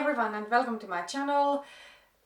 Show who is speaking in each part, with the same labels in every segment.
Speaker 1: everyone and welcome to my channel.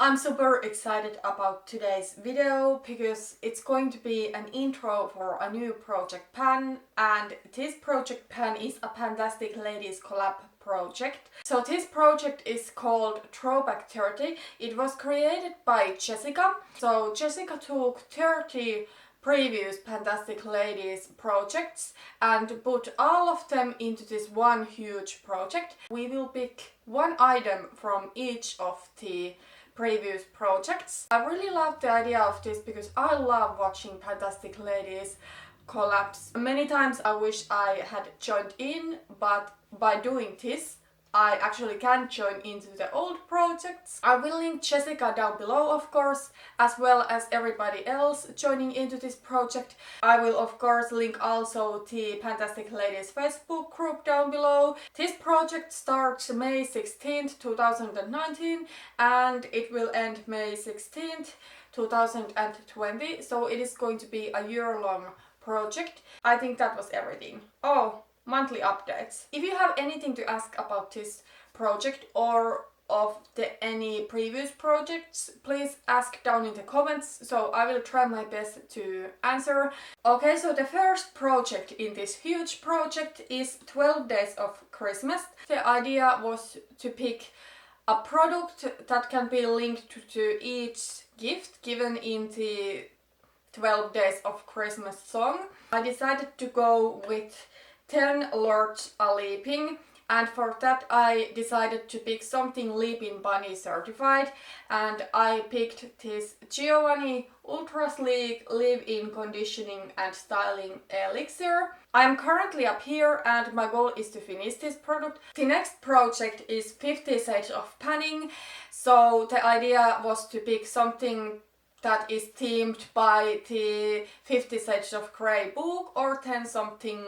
Speaker 1: I'm super excited about today's video because it's going to be an intro for a new project pan, and this project pan is a PANTastic Ladies collab project. So this project is called Throwback 30. It was created by Jessica. So Jessica took 30 previous PANTastic Ladies projects and put all of them into this one huge project. We will pick one item from each of the previous projects. I really love the idea of this because I love watching PANTastic Ladies collabs. Many times I wish I had joined in, but by doing this I actually can join into the old projects. I will link Jessica down below, of course, as well as everybody else joining into this project. I will of course link also the PANTastic Ladies Facebook group down below. This project starts May 16th, 2019 and it will end May 16th, 2020. So it is going to be a year-long project. I think that was everything. Oh, monthly updates. If you have anything to ask about this project or of any previous projects, please ask down in the comments, so I will try my best to answer. Okay, so the first project in this huge project is 12 Days of Christmas. The idea was to pick a product that can be linked to each gift given in the 12 Days of Christmas song. I decided to go with 10 Lords a Leaping, and for that I decided to pick something Leaping Bunny certified, and I picked this Giovanni Ultra Sleek Leave-In Conditioning and Styling Elixir. I am currently up here and my goal is to finish this product. The next project is 50 Shades of Panning, so the idea was to pick something that is themed by the 50 Shades of Grey book, or 10 something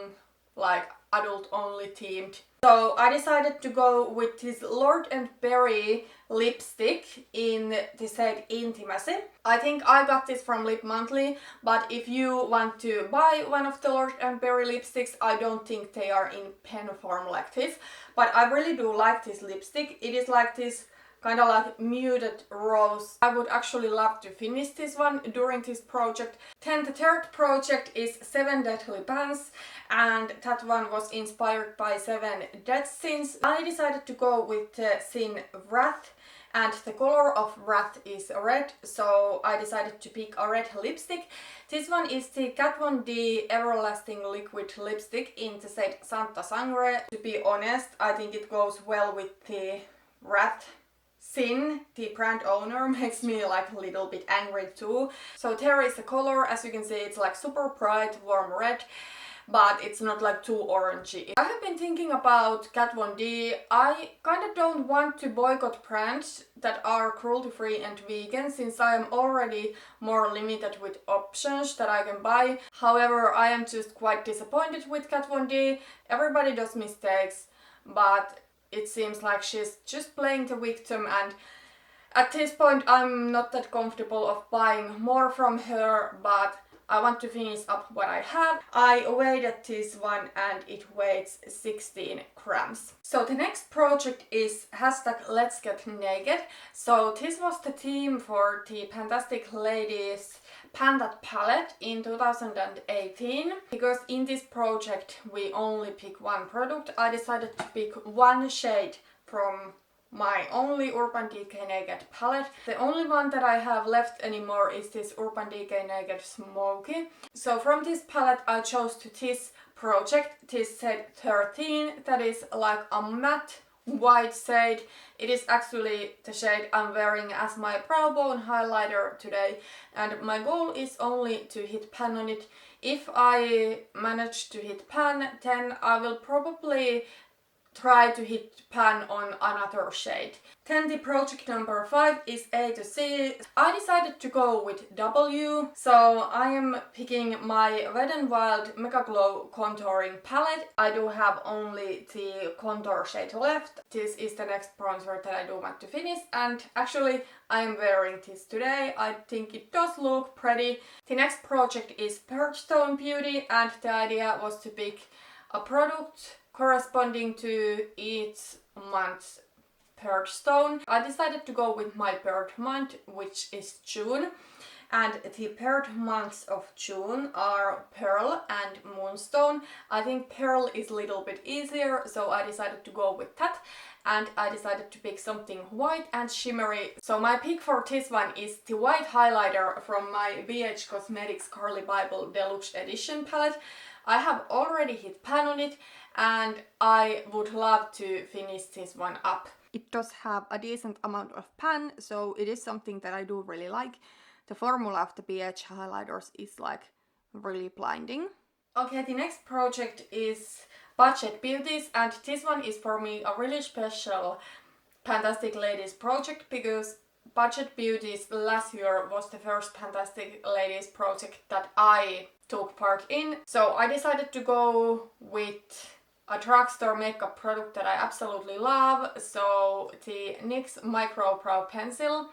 Speaker 1: like adult only themed. So I decided to go with this Lord & Berry lipstick in the shade Intimacy. I think I got this from Lip Monthly, but if you want to buy one of the Lord & Berry lipsticks, I don't think they are in pen form like this, but I really do like this lipstick. It is like this kind of like muted rose. I would actually love to finish this one during this project. Then the third project is 7 Deadly Pants, and that one was inspired by 7 Dead Sins. I decided to go with the sin Wrath, and the color of Wrath is red, so I decided to pick a red lipstick. This one is the Kat Von D Everlasting Liquid Lipstick in the shade Santa Sangre. To be honest, I think it goes well with the Wrath. Sin, the brand owner, makes me like a little bit angry too. So there is the color, as you can see, it's like super bright, warm red, but it's not like too orangey. I have been thinking about Kat Von D. I kind of don't want to boycott brands that are cruelty-free and vegan, since I am already more limited with options that I can buy. However, I am just quite disappointed with Kat Von D. Everybody does mistakes, but it seems like she's just playing the victim, and at this point I'm not that comfortable of buying more from her, but I want to finish up what I have. I weighed this one and it weighs 16 grams. So the next project is #Let's Get Naked. So this was the theme for the PANTastic Ladies Pantat palette in 2018. Because in this project we only pick one product, I decided to pick one shade from my only Urban Decay Naked palette. The only one that I have left anymore is this Urban Decay Naked Smoky. So from this palette I chose to this project, this shade 13, that is like a matte white shade. It is actually the shade I'm wearing as my brow bone highlighter today, and my goal is only to hit pan on it. If I manage to hit pan, then I will probably try to hit pan on another shade. Then the project number 5 is A to C. I decided to go with W, so I am picking my Wet n Wild Mega Glow contouring palette. I do have only the contour shade left. This is the next bronzer that I do want to finish, and actually I am wearing this today. I think it does look pretty. The next project is Birchstone Beauty, and the idea was to pick a product corresponding to each month's bird stone. I decided to go with my bird month, which is June. And the bird months of June are Pearl and Moonstone. I think Pearl is a little bit easier, so I decided to go with that. And I decided to pick something white and shimmery. So my pick for this one is the white highlighter from my BH Cosmetics Carli Bybel Deluxe Edition palette. I have already hit pan on it and I would love to finish this one up. It does have a decent amount of pan, so it is something that I do really like. The formula of the BH highlighters is like really blinding. Okay, the next project is Budget Beauties, and this one is for me a really special PANTastic Ladies project because Budget Beauties last year was the first PANTastic Ladies project that I took part in. So I decided to go with a drugstore makeup product that I absolutely love, so the NYX Micro Brow Pencil.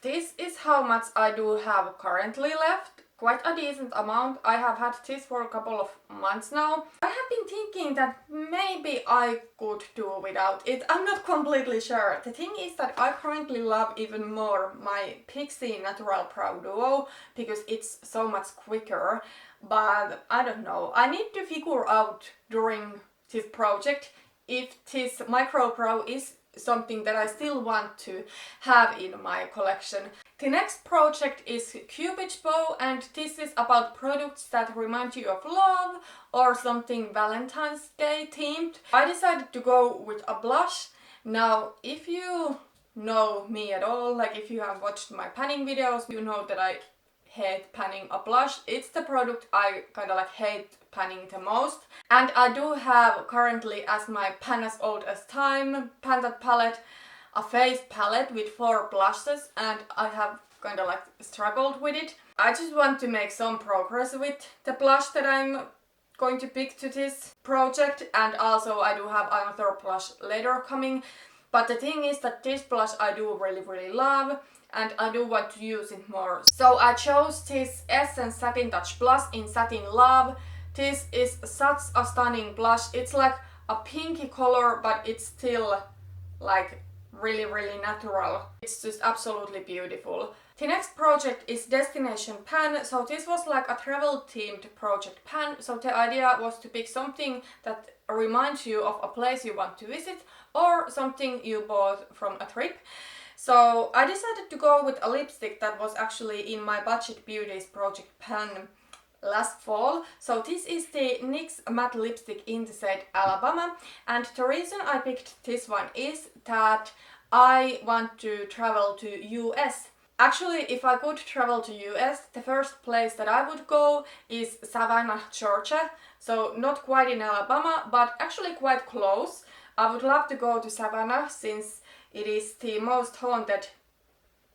Speaker 1: This is how much I do have currently left. Quite a decent amount. I have had this for a couple of months now. I have been thinking that maybe I could do without it. I'm not completely sure. The thing is that I currently love even more my Pixie Natural Brow Duo because it's so much quicker. But I don't know. I need to figure out during this project if this micro brow is something that I still want to have in my collection. The next project is Cupid's Bow, and this is about products that remind you of love or something Valentine's Day themed. I decided to go with a blush. Now, if you know me at all, like if you have watched my panning videos, you know that I hate panning a blush. It's the product I kind of like hate panning the most. And I do have currently as my pan as old as time Panta palette, a face palette with 4 blushes, and I have kind of like struggled with it. I just want to make some progress with the blush that I'm going to pick to this project, and also I do have another blush later coming. But the thing is that this blush I do really love, and I do want to use it more. So I chose this Essence Satin Touch Blush in Satin Love. This is such a stunning blush. It's like a pinky color, but it's still like really natural. It's just absolutely beautiful. The next project is Destination Pan. So this was like a travel themed project pan. So the idea was to pick something that reminds you of a place you want to visit or something you bought from a trip. So I decided to go with a lipstick that was actually in my Budget Beauties project pan last fall. So this is the NYX matte lipstick in the shade Alabama, and the reason I picked this one is that I want to travel to US. Actually, if I could travel to US, the first place that I would go is Savannah, Georgia. So not quite in Alabama, but actually quite close. I would love to go to Savannah since it is the most haunted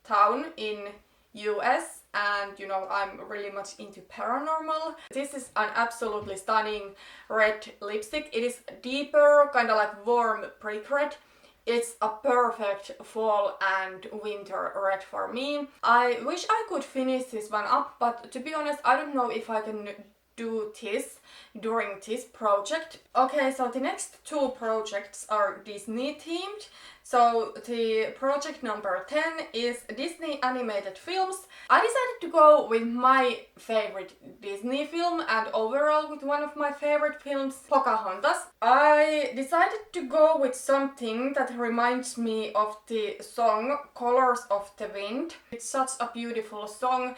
Speaker 1: town in US, and you know I'm really much into paranormal. This is an absolutely stunning red lipstick. It is deeper, kind of like warm brick red. It's a perfect fall and winter red for me. I wish I could finish this one up, but to be honest, I don't know if I can do this during this project. Okay, so the next 2 projects are Disney themed. So the project number 10 is Disney animated films. I decided to go with my favorite Disney film and overall with one of my favorite films, Pocahontas. I decided to go with something that reminds me of the song Colors of the Wind. It's such a beautiful song,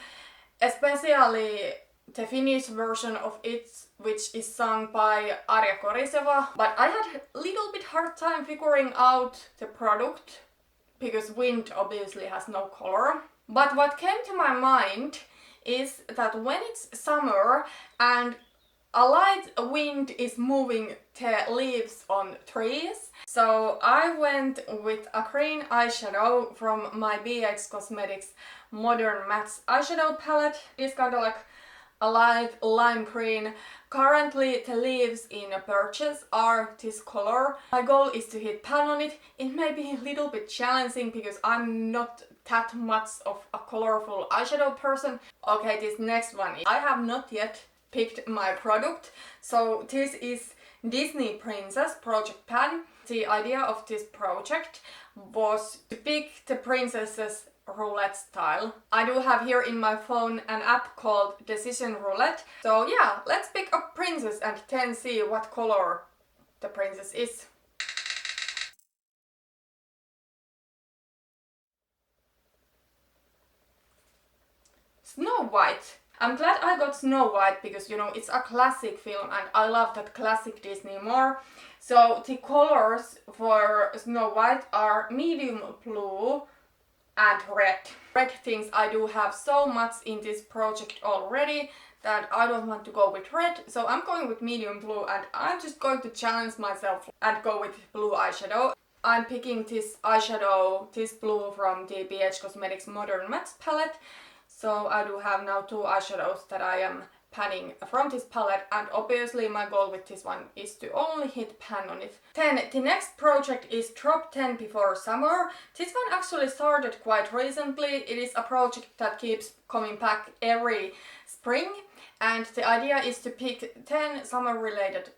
Speaker 1: especially the Finnish version of it, which is sung by Arja Koriseva. But I had a little bit hard time figuring out the product because wind obviously has no color. But what came to my mind is that when it's summer and a light wind is moving the leaves on trees, so I went with a green eyeshadow from my BH Cosmetics Modern Matte Eyeshadow palette. It's kind of like a light lime green. Currently the leaves in a purchase are this color. My goal is to hit pan on it. It may be a little bit challenging because I'm not that much of a colorful eyeshadow person. Okay, this next one. I have not yet picked my product. So this is Disney Princess Project Pan. The idea of this project was to pick the princesses roulette style. I do have here in my phone an app called Decision Roulette. So yeah, let's pick a princess and then see what color the princess is. Snow White. I'm glad I got Snow White because, you know, it's a classic film and I love that classic Disney more. So the colors for Snow White are medium blue and red. Red things I do have so much in this project already that I don't want to go with red, so I'm going with medium blue and I'm just going to challenge myself and go with blue eyeshadow. I'm picking this eyeshadow, this blue from the BH Cosmetics Modern Matte palette. So I do have now 2 eyeshadows that I am panning from this palette, and obviously my goal with this one is to only hit pan on it. Then the next project is Drop 10 Before Summer. This one actually started quite recently. It is a project that keeps coming back every spring, and the idea is to pick 10 summer related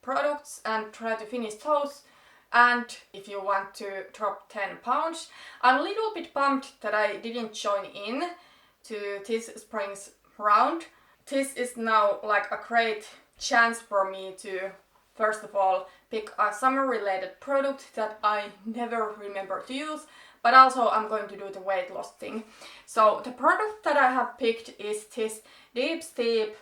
Speaker 1: products and try to finish those. And if you want to drop 10 pounds, I'm a little bit bummed that I didn't join in to this spring's round. This is now like a great chance for me to, first of all, pick a summer related product that I never remember to use, but also I'm going to do the weight loss thing. So the product that I have picked is this Deep Steep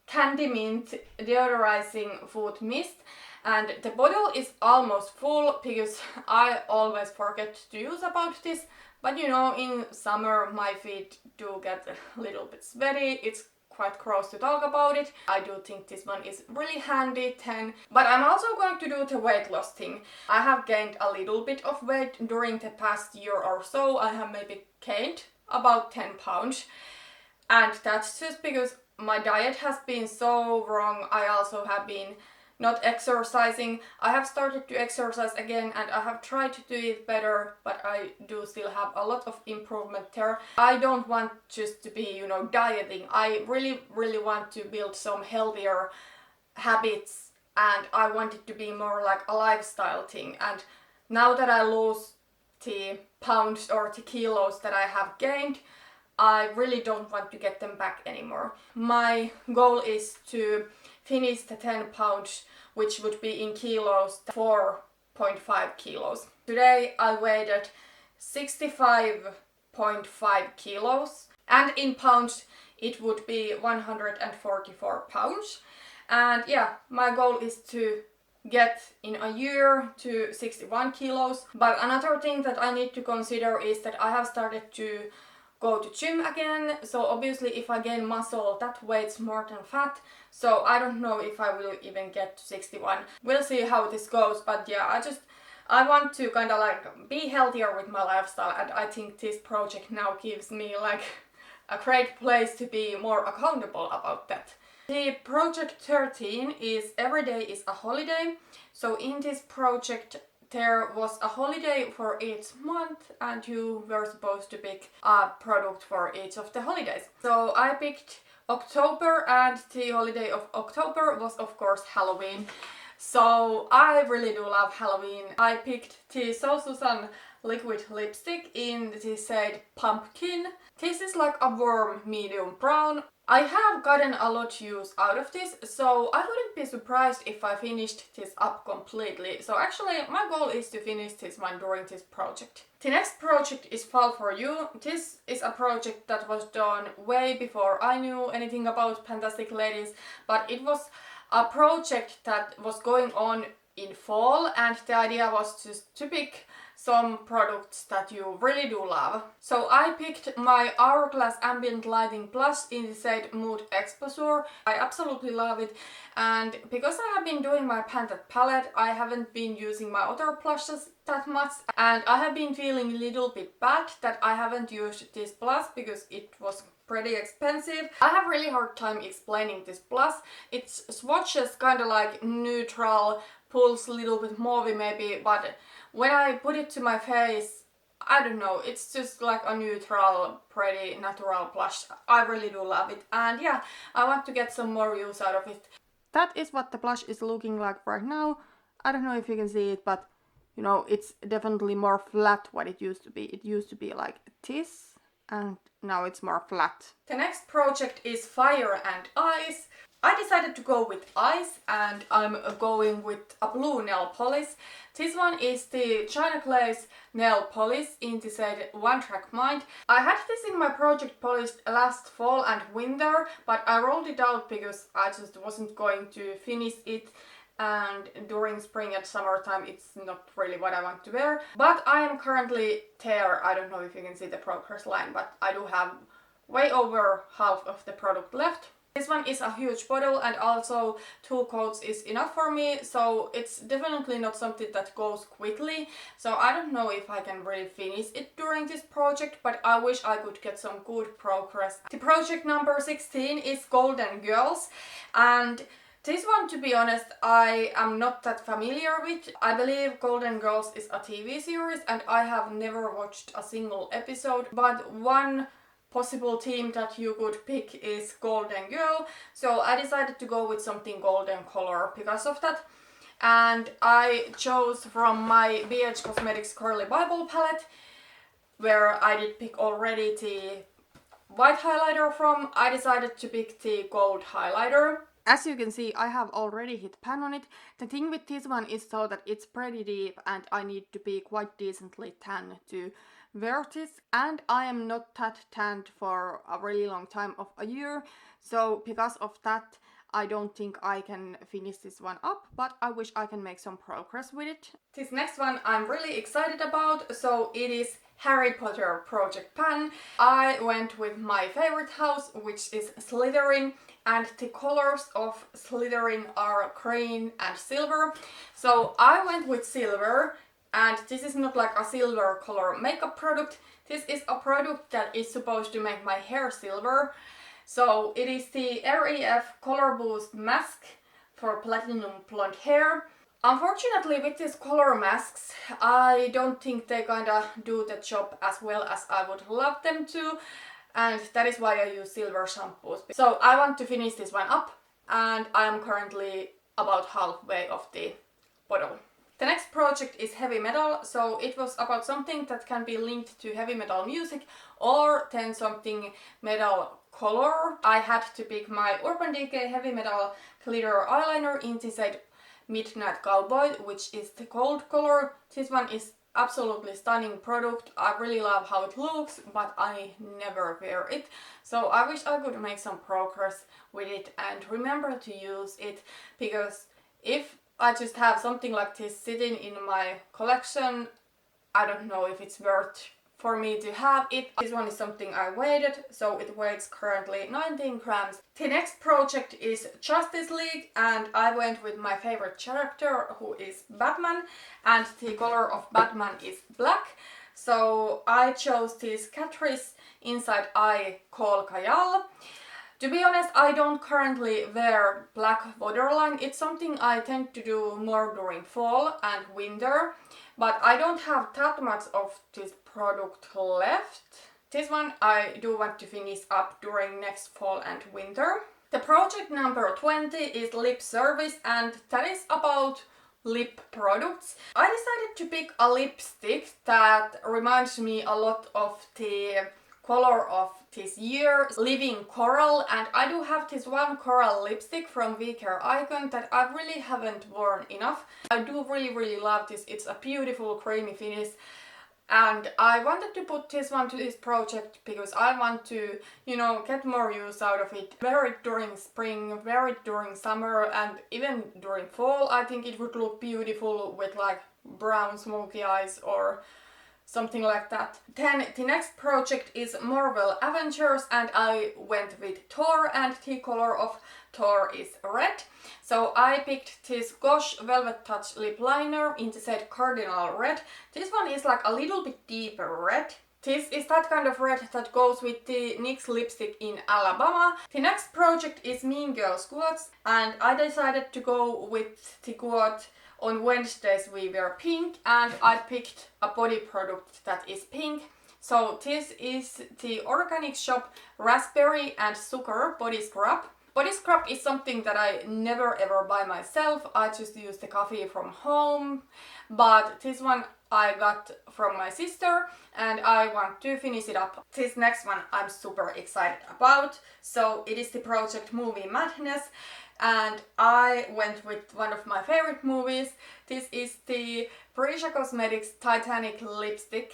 Speaker 1: Candy Mint Deodorizing Foot Mist, and the bottle is almost full because I always forget to use about this. But you know, in summer my feet do get a little bit sweaty. It's quite gross to talk about it. I do think this one is really handy 10. But I'm also going to do the weight loss thing. I have gained a little bit of weight during the past year or so. I have maybe gained about 10 pounds. And that's just because my diet has been so wrong. I also have been not exercising. I have started to exercise again and I have tried to do it better, but I do still have a lot of improvement there. I don't want just to be, you know, dieting. I really want to build some healthier habits, and I want it to be more like a lifestyle thing. And now that I lose the pounds or the kilos that I have gained, I really don't want to get them back anymore. My goal is to finish the 10 pounds, which would be in kilos 4.5 kilos. Today I weighed 65.5 kilos, and in pounds it would be 144 pounds. And yeah, my goal is to get in a year to 61 kilos. But another thing that I need to consider is that I have started to go to gym again, so obviously if I gain muscle, that weighs more than fat, so I don't know if I will even get to 61. We'll see how this goes, but yeah, I want to kind of like be healthier with my lifestyle, and I think this project now gives me like a great place to be more accountable about that. The project 13 is Every Day is a Holiday. So in this project there was a holiday for each month and you were supposed to pick a product for each of the holidays. So I picked October, and the holiday of October was of course Halloween. So I really do love Halloween. I picked the So Susan liquid lipstick in the shade Pumpkin. This is like a warm medium brown. I have gotten a lot use out of this, so I wouldn't be surprised if I finished this up completely. So actually my goal is to finish this one during this project. The next project is Fall For You. This is a project that was done way before I knew anything about PANTastic Ladies, but it was a project that was going on in fall, and the idea was just to pick some products that you really do love. So I picked my Hourglass Ambient Lighting Blush in the shade Mood Exposure. I absolutely love it, and because I have been doing my Pantat palette, I haven't been using my other blushes that much, and I have been feeling a little bit bad that I haven't used this blush because it was pretty expensive. I have really hard time explaining this blush. It swatches kind of like neutral, pulls a little bit mauvey maybe, but when I put it to my face, I don't know, it's just like a neutral, pretty natural blush. I really do love it, and yeah, I want to get some more use out of it. that is what the blush is looking like right now. I don't know if you can see it, but you know, it's definitely more flat what it used to be. It used to be like this, and now it's more flat. The next project is Fire and Ice. I decided to go with ice, and I'm going with a blue nail polish. This one is the China Glaze nail polish in the shade One Track Mind. I had this in my project polish last fall and winter, but I rolled it out because I just wasn't going to finish it, and during spring and summertime it's not really what I want to wear. But I am currently there. I don't know if you can see the progress line, but I do have way over half of the product left. This one is a huge bottle, and also 2 coats is enough for me, so it's definitely not something that goes quickly. So I don't know if I can really finish it during this project, but I wish I could get some good progress. The project number 16 is Golden Girls, and this one, to be honest, I am not that familiar with. I believe Golden Girls is a TV series, and I have never watched a single episode, but one possible theme that you could pick is Golden Girl, so I decided to go with something golden color because of that. And I chose from my BH Cosmetics Carli Bybel palette, where I did pick already the white highlighter from. I decided to pick the gold highlighter. As you can see, I have already hit pan on it. The thing with this one is so that it's pretty deep, and I need to be quite decently tan to wear this, and I am not that tanned for a really long time of a year, so because of that I don't think I can finish this one up, but I wish I can make some progress with it. This next one I'm really excited about, so it is Harry Potter Project Pan. I went with my favorite house, which is Slytherin, and the colors of Slytherin are green and silver, so I went with silver. And this is not like a silver color makeup product. This is a product that is supposed to make my hair silver. So it is the REF Color Boost Mask for platinum blonde hair. Unfortunately, with these color masks, I don't think they kinda do the job as well as I would love them to. And that is why I use silver shampoos. So I want to finish this one up, and I am currently about halfway of the bottle. The next project is heavy metal, so it was about something that can be linked to heavy metal music or then something metal color. I had to pick my Urban Decay heavy metal glitter eyeliner in the shade Midnight Cowboy, which is the gold color. This one is absolutely stunning product. I really love how it looks, but I never wear it. So I wish I could make some progress with it and remember to use it, because if I just have something like this sitting in my collection, I don't know if it's worth for me to have it. This one is something I weighted, so it weighs currently 19 grams. The next project is Justice League, and I went with my favorite character, who is Batman, and the color of Batman is black. So I chose this Catrice Inside Eye Call Kajal. To be honest, I don't currently wear black waterline. It's something I tend to do more during fall and winter, but I don't have that much of this product left. This one I do want to finish up during next fall and winter. The project number 20 is Lip Service, and that is about lip products. I decided to pick a lipstick that reminds me a lot of the color of this year, Living Coral, and I do have this one coral lipstick from VCare Icon that I really haven't worn enough. I do really love this. It's a beautiful creamy finish, and I wanted to put this one to this project because I want to, you know, get more use out of it. Wear it during spring, wear it during summer, and even during fall. I think it would look beautiful with like brown smoky eyes or something like that. Then the next project is Marvel Avengers, and I went with Thor, and the color of Thor is red. So I picked this Gosh Velvet Touch lip liner in the shade Cardinal Red. This one is like a little bit deeper red. This is that kind of red that goes with the NYX lipstick in Alabama. The next project is Mean Girls Quotes, and I decided to go with the quote On Wednesdays We Wear Pink, and I picked a body product that is pink. So this is the Organic Shop Raspberry and Sugar Body Scrub. Body scrub is something that I never ever buy myself. I just use the coffee from home. But this one I got from my sister and I want to finish it up. This next one I'm super excited about. So it is the Project Movie Madness. And I went with one of my favorite movies. This is the Parisha Cosmetics Titanic lipstick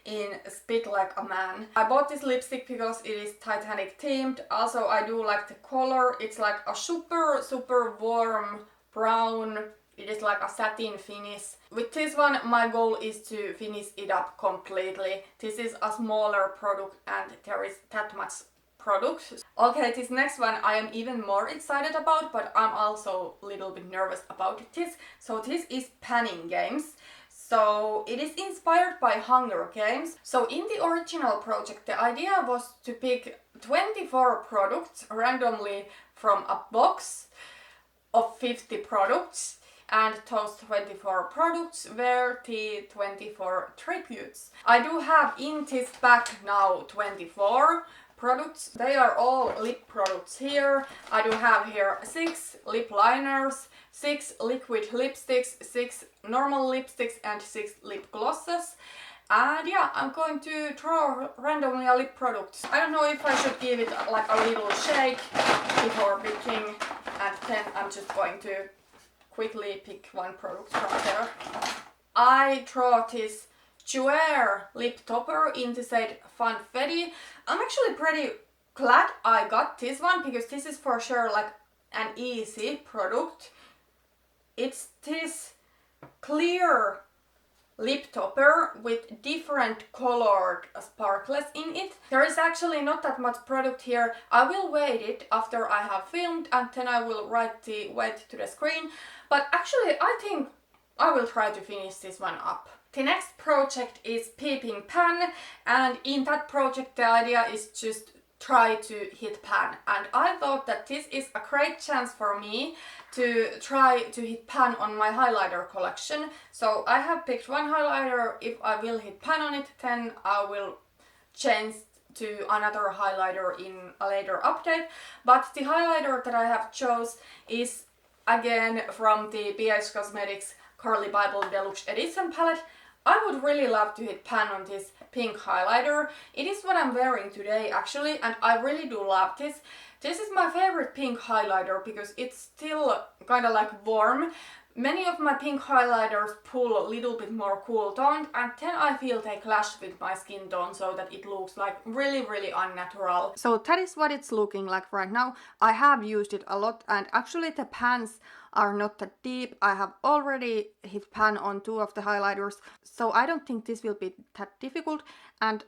Speaker 1: in Spit Like a Man. I bought this lipstick because it is Titanic themed. Also I do like the color. It's like a super warm brown. It is like a satin finish. With this one my goal is to finish it up completely. This is a smaller product and there is that much product. Okay, this next one I am even more excited about, but I'm also a little bit nervous about this. So this is panning games. So it is inspired by Hunger Games. So in the original project the idea was to pick 24 products randomly from a box of 50 products, and those 24 products were the 24 tributes. I do have in this bag now 24 products. They are all lip products here. I do have here 6 lip liners, 6 liquid lipsticks, 6 normal lipsticks and 6 lip glosses. And yeah, I'm going to draw randomly a lip product. I don't know if I should give it like a little shake before picking, and then I'm just going to quickly pick one product from there. I draw this Jouer lip topper in the shade Funfetti. I'm actually pretty glad I got this one because this is for sure like an easy product. It's this clear lip topper with different colored sparkles in it. There is actually not that much product here. I will weight it after I have filmed and then I will write the weight to the screen. But actually I think I will try to finish this one up. The next project is Peeping Pan, and in that project the idea is just try to hit pan, and I thought that this is a great chance for me to try to hit pan on my highlighter collection. So I have picked one highlighter. If I will hit pan on it, then I will change to another highlighter in a later update. But the highlighter that I have chose is again from the BH Cosmetics Carli Bybel Deluxe Edition palette. I would really love to hit pan on this pink highlighter. It is what I'm wearing today actually, and I really do love this. This is my favorite pink highlighter because it's still kind of like warm. Many of my pink highlighters pull a little bit more cool toned, and then I feel they clash with my skin tone so that it looks like really unnatural. So that is what it's looking like right now. I have used it a lot, and actually the pans are not that deep. I have already hit pan on 2 of the highlighters, so I don't think this will be that difficult, and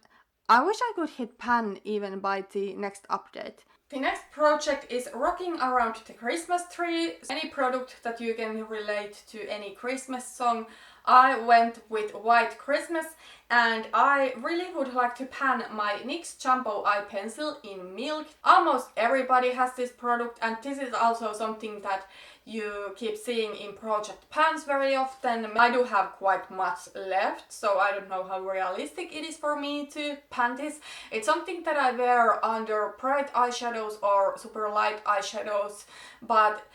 Speaker 1: I wish I could hit pan even by the next update. The next project is Rocking Around the Christmas Tree. Any product that you can relate to any Christmas song. I went with White Christmas, and I really would like to pan my NYX Jumbo Eye Pencil in Milk. Almost everybody has this product, and this is also something that you keep seeing in project pans very often. I do have quite much left, so I don't know how realistic it is for me to pan this. It's something that I wear under bright eyeshadows or super light eyeshadows, but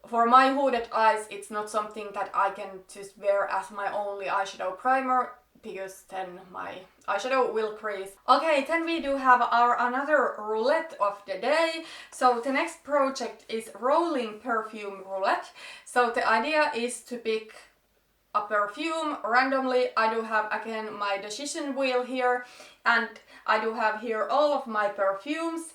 Speaker 1: for my hooded eyes it's not something that I can just wear as my only eyeshadow primer, because then my eyeshadow will crease. Okay, then we do have our another roulette of the day. So the next project is Rolling Perfume Roulette. So the idea is to pick a perfume randomly. I do have again my decision wheel here, and I do have here all of my perfumes.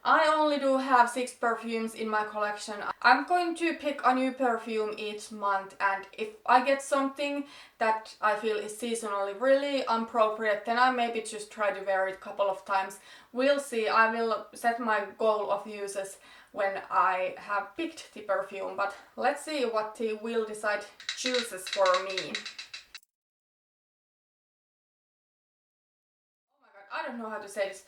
Speaker 1: I only do have 6 perfumes in my collection. I'm going to pick a new perfume each month, and if I get something that I feel is seasonally really appropriate, then I maybe just try to wear it a couple of times. We'll see. I will set my goal of uses when I have picked the perfume, but let's see what the wheel decide chooses for me. Oh my god, I don't know how to say this.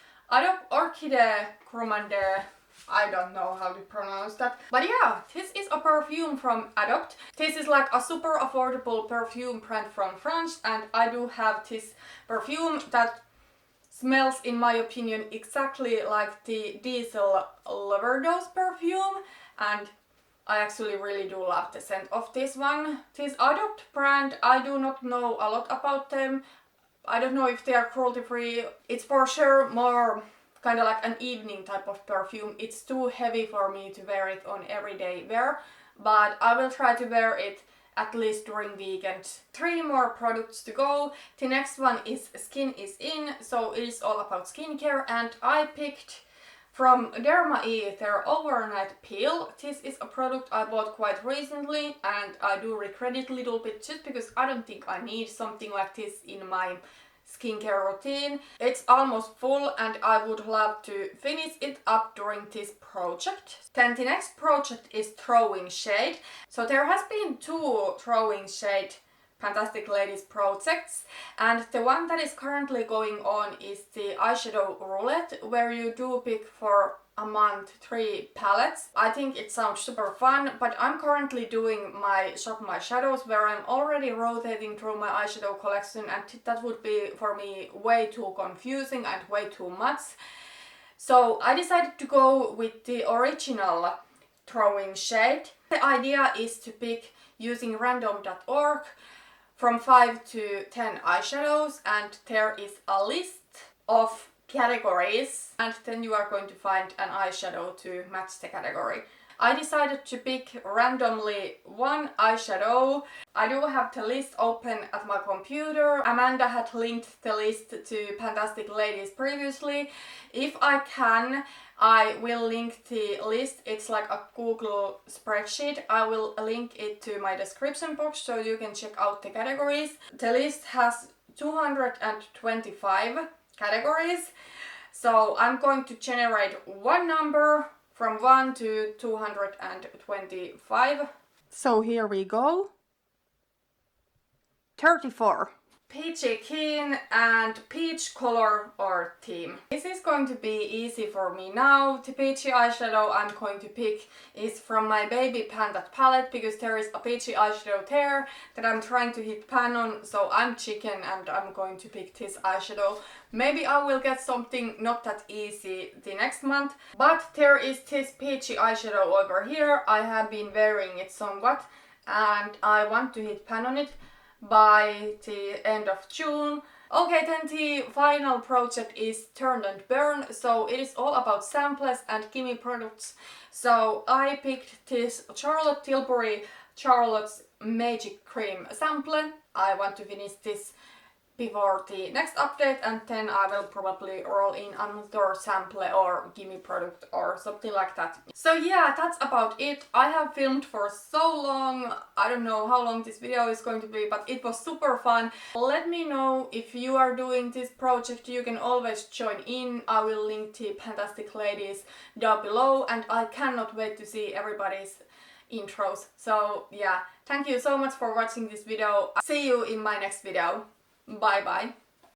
Speaker 1: Orchidee Cromandé. I don't know how to pronounce that. But yeah, this is a perfume from Adopt. This is like a super affordable perfume brand from France, and I do have this perfume that smells, in my opinion, exactly like the Diesel Overdose perfume, and I actually really do love the scent of this one. This Adopt brand, I do not know a lot about them. I don't know if they are cruelty free. It's for sure more kind of like an evening type of perfume. It's too heavy for me to wear it on everyday wear, but I will try to wear it at least during weekend. 3 more products to go. The next one is Skin is In, so it is all about skincare, and I picked from Derma their Overnight Peel. This is a product I bought quite recently and I do regret it a little bit just because I don't think I need something like this in my skincare routine. It's almost full and I would love to finish it up during this project. Then the next project is Throwing Shade. So there has been 2 Throwing Shade PANTastic Ladies projects, and the one that is currently going on is the Eyeshadow Roulette, where you do pick for a month 3 palettes. I think it sounds super fun, but I'm currently doing my Shop My Shadows, where I'm already rotating through my eyeshadow collection, and that would be for me way too confusing and way too much. So I decided to go with the original Throwing Shade. The idea is to pick using random.org from 5 to 10 eyeshadows, and there is a list of categories, and then you are going to find an eyeshadow to match the category. I decided to pick randomly 1 eyeshadow. I do have the list open at my computer. Amanda had linked the list to PANTastic Ladies previously. If I can, I will link the list. It's like a Google spreadsheet. I will link it to my description box so you can check out the categories. The list has 225 categories. So I'm going to generate one number from 1 to 225. So here we go. 34. Peachy Keen and peach color or theme. This is going to be easy for me now. The peachy eyeshadow I'm going to pick is from my Baby Panda palette, because there is a peachy eyeshadow there that I'm trying to hit pan on, so I'm chicken and I'm going to pick this eyeshadow. Maybe I will get something not that easy the next month, but there is this peachy eyeshadow over here. I have been wearing it somewhat and I want to hit pan on it by the end of June. Okay, then the final project is Turn and Burn, so it is all about samples and gimme products. So I picked this Charlotte Tilbury Charlotte's Magic Cream sample. I want to finish this before the next update, and then I will probably roll in another sample or gimme product or something like that. So yeah, that's about it. I have filmed for so long. I don't know how long this video is going to be, but it was super fun. Let me know if you are doing this project. You can always join in. I will link the PANTastic Ladies down below, and I cannot wait to see everybody's intros. So yeah, thank you so much for watching this video. See you in my next video. Bye bye.